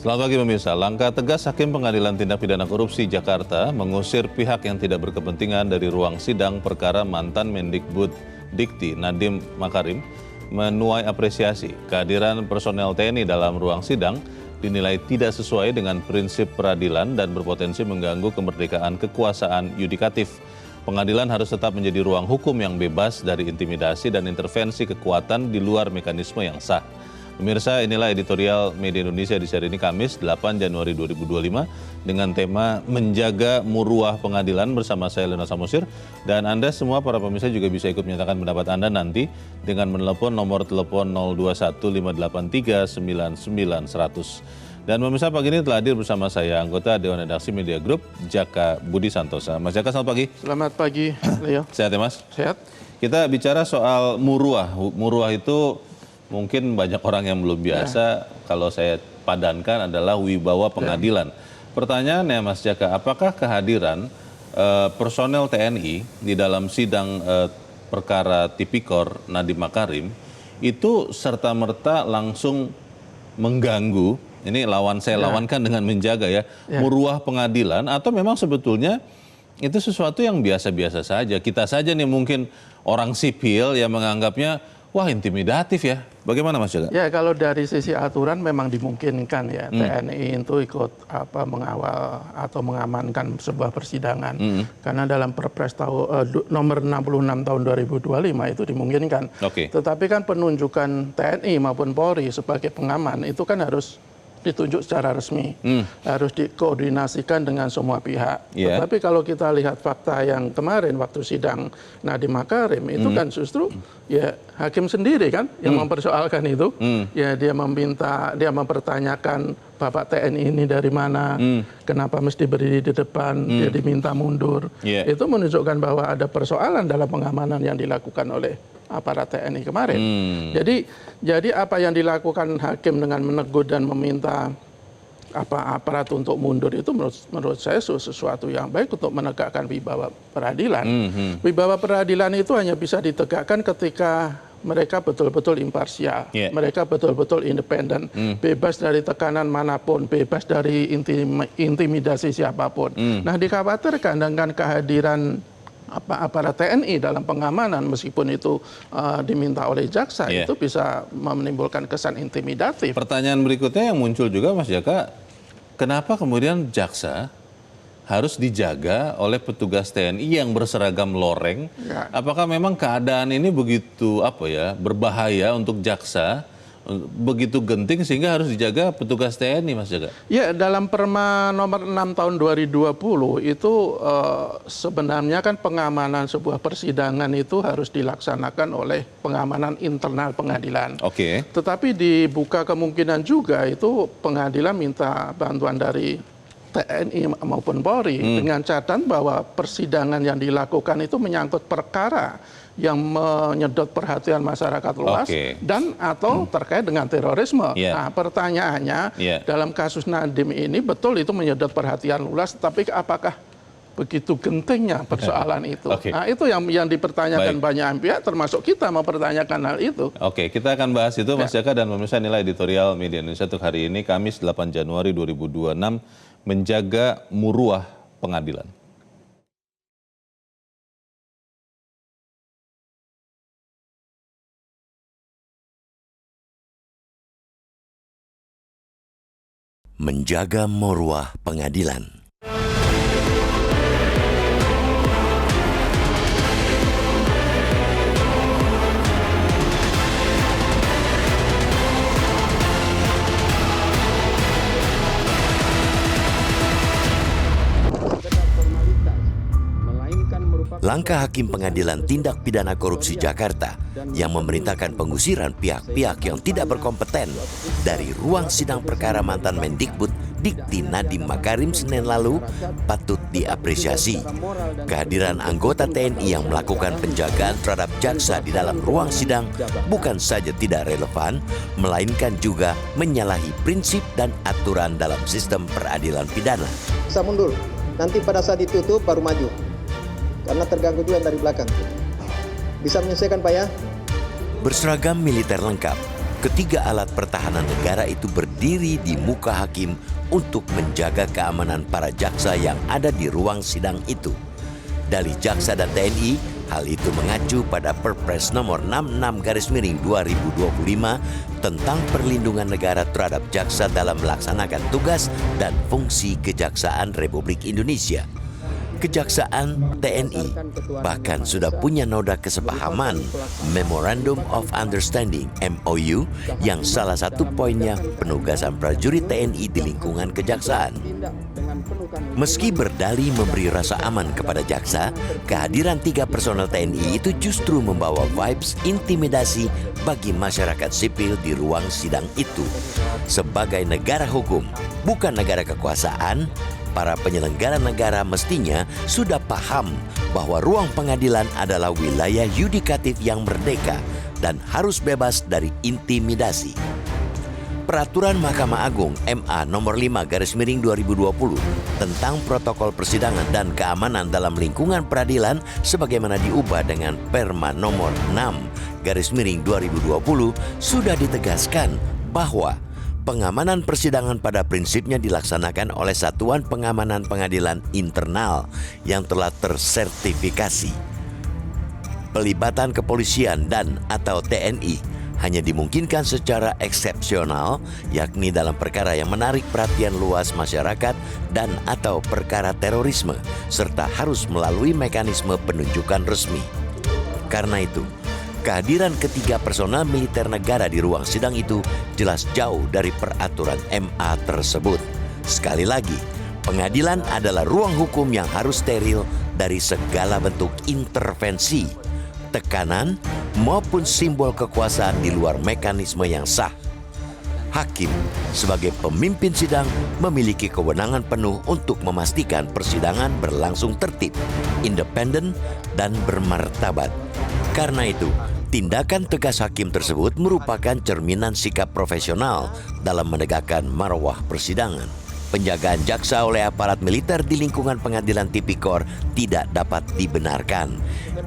Selamat pagi pemirsa. Langkah tegas Hakim Pengadilan Tindak Pidana Korupsi Jakarta mengusir pihak yang tidak berkepentingan dari ruang sidang perkara mantan Mendikbud Dikti Nadiem Makarim menuai apresiasi. Kehadiran personel TNI dalam ruang sidang dinilai tidak sesuai dengan prinsip peradilan dan berpotensi mengganggu kemerdekaan kekuasaan yudikatif. Pengadilan harus tetap menjadi ruang hukum yang bebas dari intimidasi dan intervensi kekuatan di luar mekanisme yang sah. Pemirsa, inilah editorial Media Indonesia di seri ini Kamis 8 Januari 2025 dengan tema Menjaga Muruah Pengadilan bersama saya Lena Samosir. Dan Anda semua para pemirsa juga bisa ikut menyatakan pendapat Anda nanti dengan menelepon nomor telepon 0215839900. Dan pemirsa, pagi ini telah hadir bersama saya anggota Dewan Redaksi Media Group Jaka Budi Santosa. Mas Jaka, selamat pagi. Selamat pagi, Leo. Sehat ya Mas? Sehat. Kita bicara soal muruah. Muruah itu mungkin banyak orang yang belum biasa, kalau saya padankan adalah wibawa pengadilan. Pertanyaannya Mas Jaka, apakah kehadiran personel TNI di dalam sidang perkara Tipikor Nadiem Makarim itu serta-merta langsung mengganggu, ini saya lawankan dengan menjaga muruah pengadilan, atau memang sebetulnya itu sesuatu yang biasa-biasa saja? Kita saja nih mungkin orang sipil yang menganggapnya wah intimidatif ya. Bagaimana Mas Jaka? Ya, kalau dari sisi aturan memang dimungkinkan ya TNI itu ikut mengawal atau mengamankan sebuah persidangan. Karena dalam Perpres nomor 66 tahun 2025 itu dimungkinkan. Tetapi kan penunjukan TNI maupun Polri sebagai pengaman itu kan harus ditunjuk secara resmi, harus dikoordinasikan dengan semua pihak. Tetapi kalau kita lihat fakta yang kemarin waktu sidang Nadiem Makarim itu kan justru ya hakim sendiri kan yang mempersoalkan itu. Ya dia mempertanyakan Bapak TNI ini dari mana, kenapa mesti berdiri di depan, dia diminta mundur. Itu menunjukkan bahwa ada persoalan dalam pengamanan yang dilakukan oleh aparat TNI kemarin. Jadi apa yang dilakukan hakim dengan menegur dan meminta aparat untuk mundur itu menurut saya sesuatu yang baik untuk menegakkan wibawa peradilan. Wibawa peradilan itu hanya bisa ditegakkan ketika mereka betul-betul imparsial, mereka betul-betul independen, bebas dari tekanan manapun, bebas dari intimidasi siapapun. Nah, dikhawatirkan dengan kehadiran aparat TNI dalam pengamanan, meskipun itu diminta oleh jaksa, itu bisa menimbulkan kesan intimidatif. Pertanyaan berikutnya yang muncul juga Mas Jaka, kenapa kemudian jaksa harus dijaga oleh petugas TNI yang berseragam loreng? Apakah memang keadaan ini begitu berbahaya untuk jaksa, begitu genting sehingga harus dijaga petugas TNI, Mas Jaka? Ya, dalam Perma nomor 6 tahun 2020 itu sebenarnya kan pengamanan sebuah persidangan itu harus dilaksanakan oleh pengamanan internal pengadilan. Tetapi dibuka kemungkinan juga itu pengadilan minta bantuan dari TNI maupun Polri dengan catatan bahwa persidangan yang dilakukan itu menyangkut perkara yang menyedot perhatian masyarakat luas dan atau terkait dengan terorisme. Nah, pertanyaannya dalam kasus Nadiem ini betul itu menyedot perhatian luas, tapi apakah begitu gentingnya persoalan itu? Nah, itu yang dipertanyakan banyak pihak, termasuk kita mempertanyakan hal itu. Kita akan bahas itu Mas Jaka, dan pemirsa, inilah editorial Media Indonesia untuk hari ini Kamis 8 Januari 2026, Menjaga Muruah Pengadilan. Menjaga Muruah Pengadilan. Langkah Hakim Pengadilan Tindak Pidana Korupsi Jakarta yang memerintahkan pengusiran pihak-pihak yang tidak berkompeten dari ruang sidang perkara mantan Mendikbud Dikti Nadiem Makarim Senin lalu patut diapresiasi. Kehadiran anggota TNI yang melakukan penjagaan terhadap jaksa di dalam ruang sidang bukan saja tidak relevan, melainkan juga menyalahi prinsip dan aturan dalam sistem peradilan pidana. Bisa mundur, nanti pada saat ditutup baru maju. Karena terganggu juga dari belakang. Bisa menyelesaikan Pak ya? Berseragam militer lengkap, Ketiga alat pertahanan negara itu berdiri di muka hakim untuk menjaga keamanan para jaksa yang ada di ruang sidang itu. Dari jaksa dan TNI, hal itu mengacu pada Perpres nomor 66/2025 tentang perlindungan negara terhadap jaksa dalam melaksanakan tugas dan fungsi Kejaksaan Republik Indonesia. Kejaksaan, TNI, bahkan sudah punya noda kesepahaman Memorandum of Understanding (MOU) yang salah satu poinnya penugasan prajurit TNI di lingkungan kejaksaan. Meski berdalih memberi rasa aman kepada jaksa, kehadiran 3 personel TNI itu justru membawa vibes intimidasi bagi masyarakat sipil di ruang sidang itu. Sebagai negara hukum, bukan negara kekuasaan, para penyelenggara negara mestinya sudah paham bahwa ruang pengadilan adalah wilayah yudikatif yang merdeka dan harus bebas dari intimidasi. Peraturan Mahkamah Agung MA nomor 5/2020 tentang protokol persidangan dan keamanan dalam lingkungan peradilan sebagaimana diubah dengan Perma nomor 6/2020 sudah ditegaskan bahwa pengamanan persidangan pada prinsipnya dilaksanakan oleh Satuan Pengamanan Pengadilan Internal yang telah tersertifikasi. Pelibatan kepolisian dan atau TNI hanya dimungkinkan secara eksepsional, yakni dalam perkara yang menarik perhatian luas masyarakat dan atau perkara terorisme, serta harus melalui mekanisme penunjukan resmi. Karena itu, kehadiran ketiga personal militer negara di ruang sidang itu jelas jauh dari peraturan MA tersebut. Sekali lagi, pengadilan adalah ruang hukum yang harus steril dari segala bentuk intervensi, tekanan, maupun simbol kekuasaan di luar mekanisme yang sah. Hakim sebagai pemimpin sidang memiliki kewenangan penuh untuk memastikan persidangan berlangsung tertib, independen, dan bermartabat. Karena itu, tindakan tegas hakim tersebut merupakan cerminan sikap profesional dalam menegakkan marwah persidangan. Penjagaan jaksa oleh aparat militer di lingkungan pengadilan tipikor tidak dapat dibenarkan.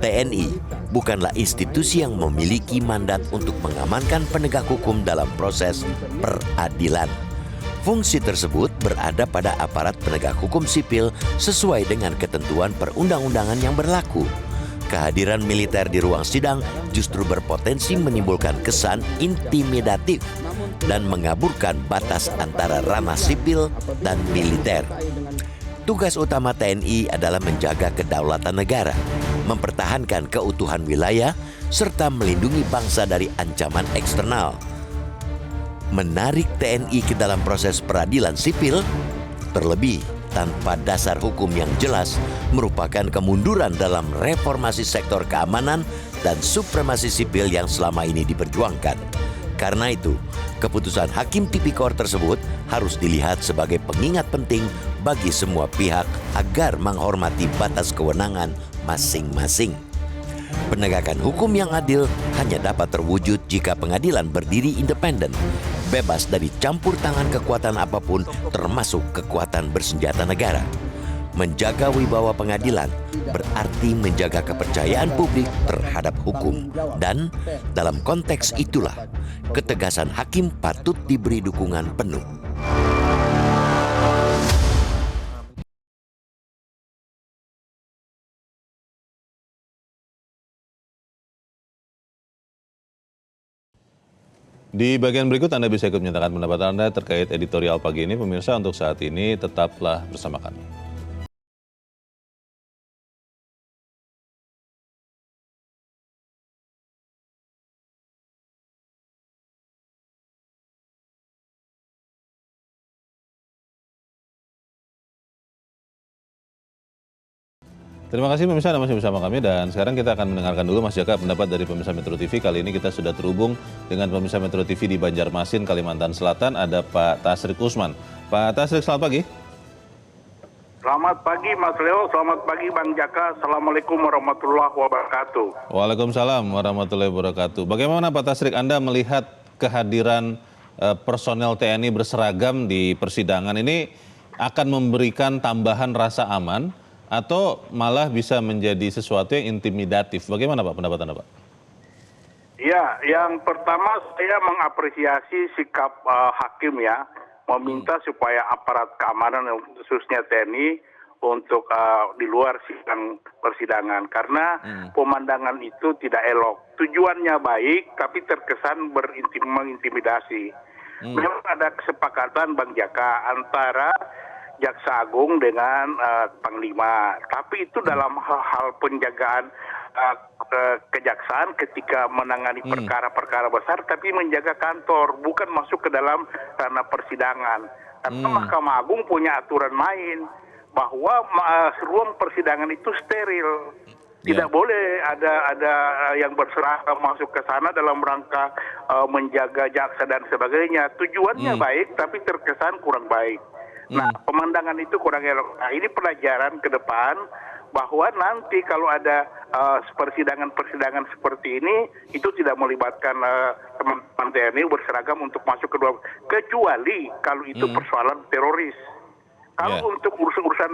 TNI bukanlah institusi yang memiliki mandat untuk mengamankan penegak hukum dalam proses peradilan. Fungsi tersebut berada pada aparat penegak hukum sipil sesuai dengan ketentuan perundang-undangan yang berlaku. Kehadiran militer di ruang sidang justru berpotensi menimbulkan kesan intimidatif dan mengaburkan batas antara ranah sipil dan militer. Tugas utama TNI adalah menjaga kedaulatan negara, mempertahankan keutuhan wilayah, serta melindungi bangsa dari ancaman eksternal. Menarik TNI ke dalam proses peradilan sipil, terlebih tanpa dasar hukum yang jelas, merupakan kemunduran dalam reformasi sektor keamanan dan supremasi sipil yang selama ini diperjuangkan. Karena itu, keputusan hakim tipikor tersebut harus dilihat sebagai pengingat penting bagi semua pihak agar menghormati batas kewenangan masing-masing. Penegakan hukum yang adil hanya dapat terwujud jika pengadilan berdiri independen, bebas dari campur tangan kekuatan apapun termasuk kekuatan bersenjata negara. Menjaga wibawa pengadilan berarti menjaga kepercayaan publik terhadap hukum. Dan dalam konteks itulah, ketegasan hakim patut diberi dukungan penuh. Di bagian berikut Anda bisa ikut menyatakan pendapat Anda terkait editorial pagi ini. Pemirsa, untuk saat ini tetaplah bersama kami. Terima kasih pemirsa, Anda masih bersama kami dan sekarang kita akan mendengarkan dulu Mas Jaka pendapat dari pemirsa Metro TV. Kali ini kita sudah terhubung dengan pemirsa Metro TV di Banjarmasin, Kalimantan Selatan, ada Pak Tasrik Usman. Pak Tasrik, selamat pagi. Selamat pagi Mas Leo, selamat pagi Bang Jaka. Assalamualaikum warahmatullahi wabarakatuh. Waalaikumsalam warahmatullahi wabarakatuh. Bagaimana Pak Tasrik, Anda melihat kehadiran personel TNI berseragam di persidangan ini akan memberikan tambahan rasa aman atau malah bisa menjadi sesuatu yang intimidatif? Bagaimana Pak pendapat Anda, Pak? Ya, yang pertama saya mengapresiasi sikap hakim ya, meminta supaya aparat keamanan khususnya TNI untuk di luar sidang persidangan karena pemandangan itu tidak elok. Tujuannya baik tapi terkesan mengintimidasi. Memang ada kesepakatan Bang Jaka antara Jaksa Agung dengan Panglima, tapi itu dalam hal penjagaan kejaksaan ketika menangani perkara-perkara besar, tapi menjaga kantor, bukan masuk ke dalam ranah persidangan. Karena Mahkamah Agung punya aturan main bahwa ruang persidangan itu steril. Tidak boleh ada yang berseragam masuk ke sana dalam rangka menjaga jaksa dan sebagainya. Tujuannya baik, tapi terkesan kurang baik. Nah, pemandangan itu kurang elok. Nah, ini pelajaran ke depan bahwa nanti kalau ada persidangan-persidangan seperti ini, itu tidak melibatkan teman-teman TNI berseragam untuk masuk ke dalam, kecuali kalau itu persoalan teroris. Kalau untuk urusan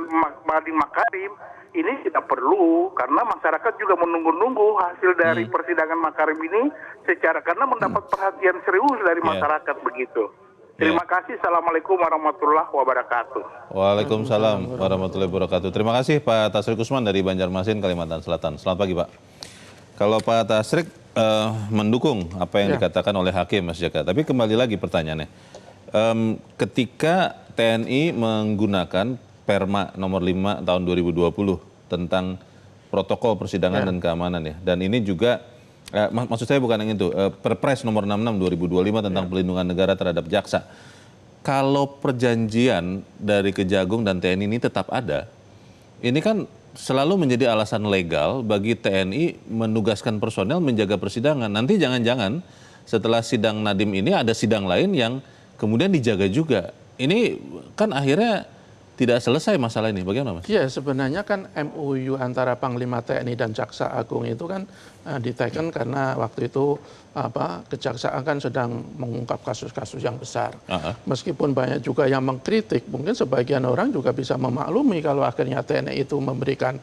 Nadiem Makarim, ini tidak perlu, karena masyarakat juga menunggu-nunggu hasil dari persidangan Makarim ini karena mendapat perhatian serius dari masyarakat begitu. Terima kasih. Assalamualaikum warahmatullahi wabarakatuh. Waalaikumsalam warahmatullahi wabarakatuh. Terima kasih Pak Tasrik Usman dari Banjarmasin, Kalimantan Selatan. Selamat pagi Pak. Kalau Pak Tasrik mendukung apa yang dikatakan oleh hakim Mas Jaka, tapi kembali lagi pertanyaannya. Ketika TNI menggunakan Perma nomor 5 tahun 2020 tentang protokol persidangan dan keamanan ya, dan ini juga maksud saya bukan yang itu, Perpres nomor 66 2025 tentang pelindungan negara terhadap jaksa. Kalau perjanjian dari Kejagung dan TNI ini tetap ada, ini kan selalu menjadi alasan legal bagi TNI menugaskan personel menjaga persidangan. Nanti jangan-jangan setelah sidang Nadiem ini ada sidang lain yang kemudian dijaga juga. Ini kan akhirnya tidak selesai masalah ini. Bagaimana Mas? Ya, sebenarnya kan MOU antara Panglima TNI dan Jaksa Agung itu kan diteken karena waktu itu kejaksaan kan sedang mengungkap kasus-kasus yang besar. Meskipun banyak juga yang mengkritik, mungkin sebagian orang juga bisa memaklumi kalau akhirnya TNI itu memberikan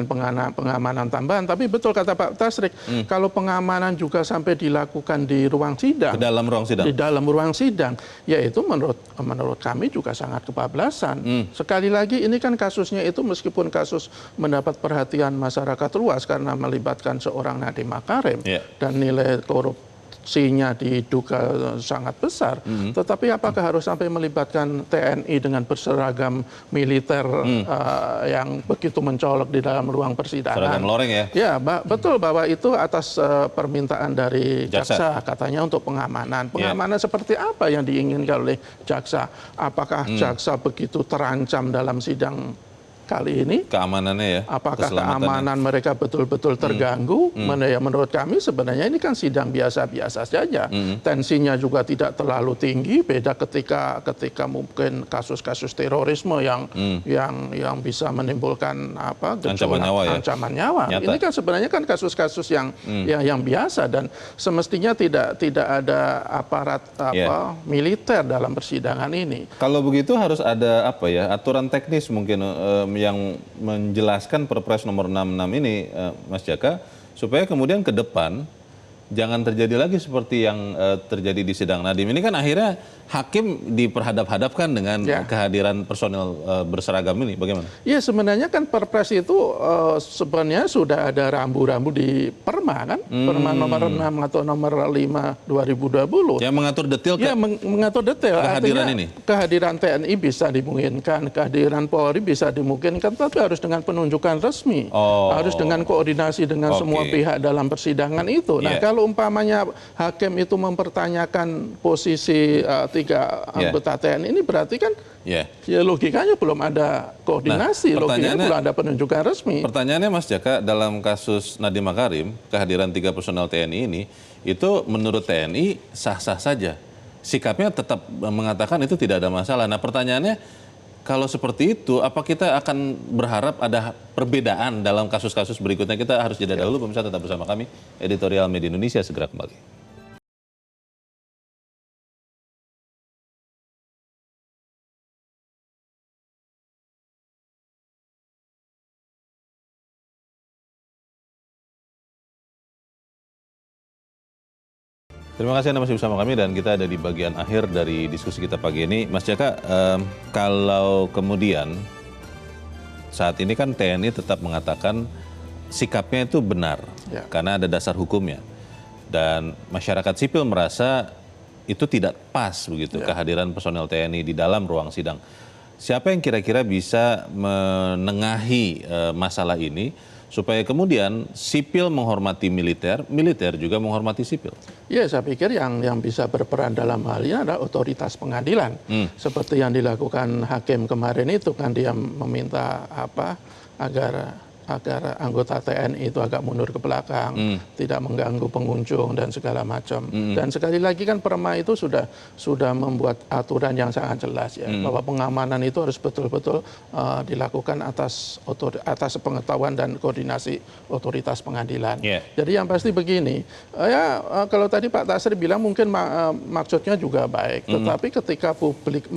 pengamanan tambahan. Tapi betul kata Pak Tasrik, kalau pengamanan juga sampai dilakukan di ruang sidang, Ke dalam ruang sidang. di dalam ruang sidang, ya itu menurut kami juga sangat kebablasan. Sekali lagi ini kan kasusnya itu meskipun kasus mendapat perhatian masyarakat luas karena melibatkan seorang Nadiem Makarim dan nilai korupsinya diduga sangat besar, tetapi apakah harus sampai melibatkan TNI dengan berseragam militer yang begitu mencolok di dalam ruang persidangan? Seragam loreng ya? Ya, betul bahwa itu atas permintaan dari jaksa katanya untuk pengamanan. Pengamanan seperti apa yang diinginkan oleh jaksa? Apakah jaksa begitu terancam dalam sidang kali ini? Keamanannya ya? Apakah keamanan mereka betul-betul terganggu? Ya, menurut kami sebenarnya ini kan sidang biasa-biasa saja. Tensinya juga tidak terlalu tinggi. Beda ketika mungkin kasus-kasus terorisme yang bisa menimbulkan ancaman nyawa. Nyata. Ini kan sebenarnya kan kasus-kasus yang biasa dan semestinya tidak ada aparat militer dalam persidangan ini. Kalau begitu harus ada aturan teknis mungkin yang menjelaskan Perpres nomor 66 ini Mas Jaka, supaya kemudian ke depan jangan terjadi lagi seperti yang terjadi di sidang Nadiem. Ini kan akhirnya hakim diperhadap-hadapkan dengan kehadiran personel berseragam ini. Bagaimana? Ya sebenarnya kan Perpres itu sebenarnya sudah ada rambu-rambu di Perma kan? Perma nomor 6 atau nomor 5 2020. Yang mengatur detail mengatur detail. Kehadiran ini? Kehadiran TNI bisa dimungkinkan, kehadiran Polri bisa dimungkinkan, tapi harus dengan penunjukan resmi. Harus dengan koordinasi dengan semua pihak dalam persidangan itu. Nah, kalau umpamanya hakim itu mempertanyakan posisi 3 anggota TNI ini berarti kan ya logikanya belum ada koordinasi, logikanya belum ada penunjukan resmi. Pertanyaannya Mas Jaka, dalam kasus Nadiem Makarim, kehadiran 3 personel TNI ini, itu menurut TNI sah-sah saja. Sikapnya tetap mengatakan itu tidak ada masalah. Nah pertanyaannya, kalau seperti itu, apa kita akan berharap ada perbedaan dalam kasus-kasus berikutnya? Kita harus jeda dahulu, pemirsa tetap bersama kami. Editorial Media Indonesia segera kembali. Terima kasih Anda masih bersama kami dan kita ada di bagian akhir dari diskusi kita pagi ini. Mas Jaka, kalau kemudian saat ini kan TNI tetap mengatakan sikapnya itu benar karena ada dasar hukumnya. Dan masyarakat sipil merasa itu tidak pas begitu kehadiran personel TNI di dalam ruang sidang. Siapa yang kira-kira bisa menengahi masalah ini supaya kemudian sipil menghormati militer, militer juga menghormati sipil? Ya, saya pikir yang bisa berperan dalam hal ini adalah otoritas pengadilan. Seperti yang dilakukan hakim kemarin itu kan, dia meminta agar anggota TNI itu agak mundur ke belakang, tidak mengganggu pengunjung dan segala macam. Dan sekali lagi kan Perma itu sudah membuat aturan yang sangat jelas ya, bahwa pengamanan itu harus betul-betul dilakukan atas pengetahuan dan koordinasi otoritas pengadilan. Jadi yang pasti begini, kalau tadi Pak Tasri bilang mungkin maksudnya juga baik, tetapi ketika publik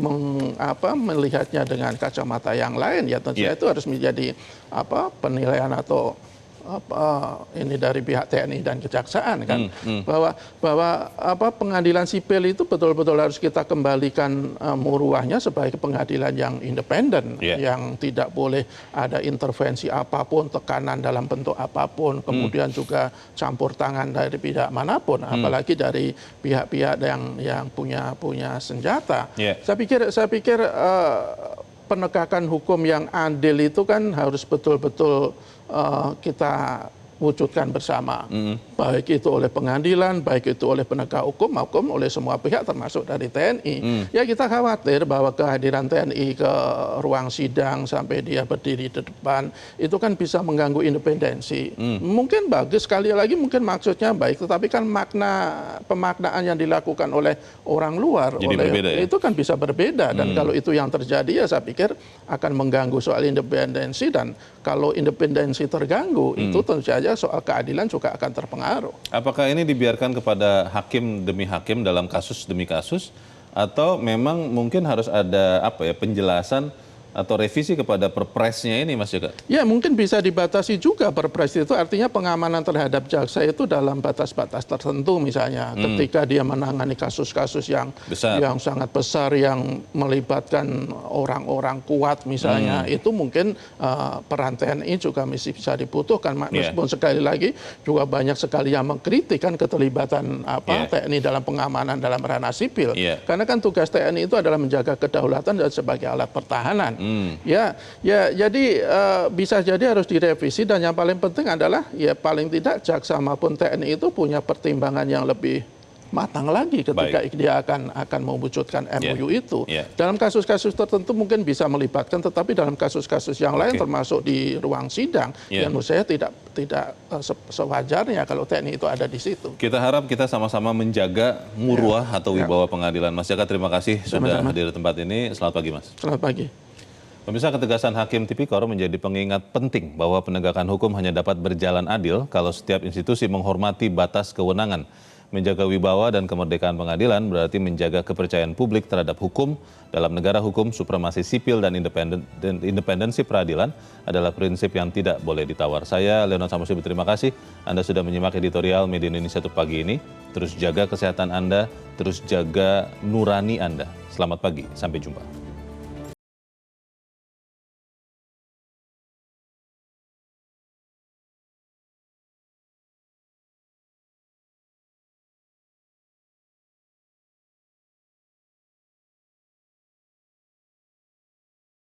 melihatnya dengan kacamata yang lain, ya tentunya itu harus menjadi penilaian atau ini dari pihak TNI dan Kejaksaan kan, bahwa pengadilan sipil itu betul-betul harus kita kembalikan muruahnya sebagai pengadilan yang independen, yang tidak boleh ada intervensi apapun, tekanan dalam bentuk apapun, kemudian juga campur tangan dari pihak manapun, apalagi dari pihak-pihak yang punya senjata. Saya pikir penegakan hukum yang adil itu kan harus betul-betul kita wujudkan bersama, baik itu oleh pengadilan, baik itu oleh penegak hukum maupun oleh semua pihak termasuk dari TNI. Ya, kita khawatir bahwa kehadiran TNI ke ruang sidang sampai dia berdiri di depan itu kan bisa mengganggu independensi. Mungkin bagus, sekali lagi mungkin maksudnya baik, tetapi kan pemaknaan yang dilakukan oleh orang luar itu kan bisa berbeda, dan kalau itu yang terjadi ya saya pikir akan mengganggu soal independensi, dan kalau independensi terganggu itu tentu saja soal keadilan juga akan terpengaruh. Apakah ini dibiarkan kepada hakim demi hakim dalam kasus demi kasus, atau memang mungkin harus ada penjelasan atau revisi kepada perpresnya ini, Mas Jaka? Ya, mungkin bisa dibatasi juga perpres itu, artinya pengamanan terhadap jaksa itu dalam batas-batas tertentu, misalnya ketika dia menangani kasus-kasus yang sangat besar yang melibatkan orang-orang kuat misalnya, itu mungkin peran TNI juga masih bisa dibutuhkan, meskipun sekali lagi juga banyak sekali yang mengkritik kan keterlibatan TNI dalam pengamanan dalam ranah sipil, karena kan tugas TNI itu adalah menjaga kedaulatan dan sebagai alat pertahanan. Jadi bisa jadi harus direvisi, dan yang paling penting adalah ya paling tidak jaksa maupun TNI itu punya pertimbangan yang lebih matang lagi ketika dia akan mewujudkan MOU itu. Dalam kasus-kasus tertentu mungkin bisa melibatkan, tetapi dalam kasus-kasus yang lain termasuk di ruang sidang, yang menurut saya tidak sewajarnya kalau TNI itu ada di situ. Kita harap kita sama-sama menjaga muruah atau wibawa pengadilan. Mas Jaka, terima kasih sudah hadir di tempat ini. Selamat pagi, Mas. Selamat pagi. Pemirsa, ketegasan Hakim Tipikor menjadi pengingat penting bahwa penegakan hukum hanya dapat berjalan adil kalau setiap institusi menghormati batas kewenangan. Menjaga wibawa dan kemerdekaan pengadilan berarti menjaga kepercayaan publik terhadap hukum. Dalam negara hukum, supremasi sipil dan independensi peradilan adalah prinsip yang tidak boleh ditawar. Saya, Leonard Samusi, berterima kasih Anda sudah menyimak editorial Media Indonesia untuk pagi ini. Terus jaga kesehatan Anda, terus jaga nurani Anda. Selamat pagi, sampai jumpa.